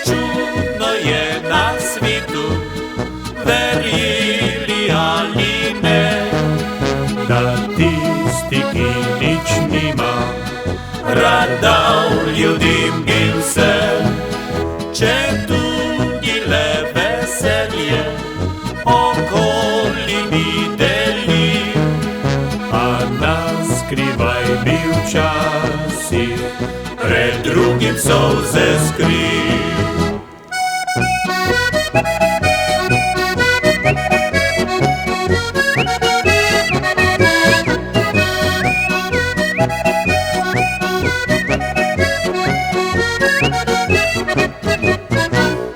Čudno je na svitu, verjeli ali ne, da tisti, ki nič nima, rad dal ljudem bi vse. Če tudi le veselje okoli videli, a naskrivaj bi včasih pred drugim solze skril.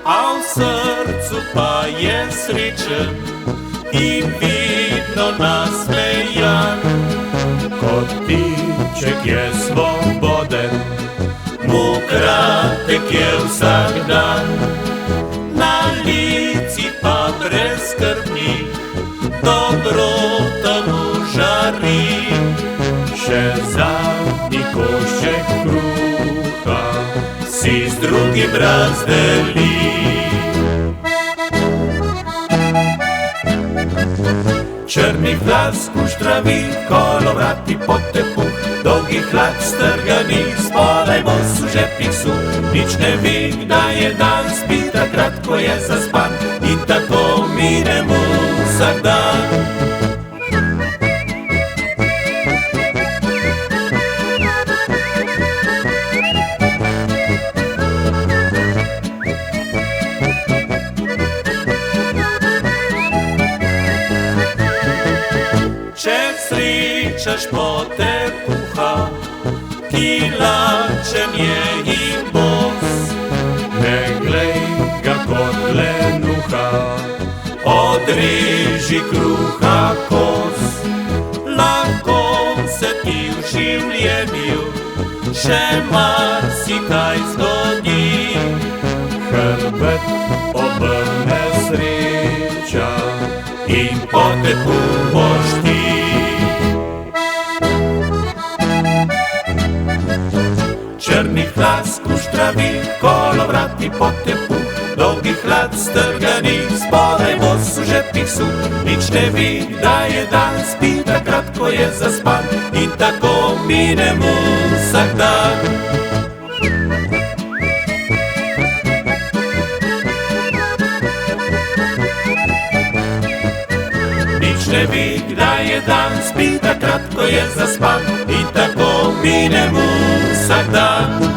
A v srcu pa je srečen in vidno nasmejan, kot ptiček je svoboden, mu kratek je vsak dan. Na lici pa brezskrbnik dobrota mu žari, še zadnji košček kruha si z drugim razdeli. Črnih las kuštravi, kolovrati potepuh, dolgih hlač strganih, spodaj bos v žepih suh. Nič ne ve, kdaj je dan, spi takrat, ko je zaspan, in tako mine mu vsak dan. Če srečaš potepuha, ki lačen je in bos, ne glej ga kot lenuha, odreži kruha kos. Lahko se ti v življenju še marsikaj zgodi, hrbet obrne sreča in potepuh boš ti. Črnih las kuštravi, kolovrati potepuh, dolgih hlač strganih, spodaj bos v žepih suh. Nič ne ve, kdaj je dan, spi takrat, ko je zaspan, in tako mine mu vsak dan. Nič ne ve, kdaj je dan, spi takrat, ko je zaspan, in tako mine mu vsak dan.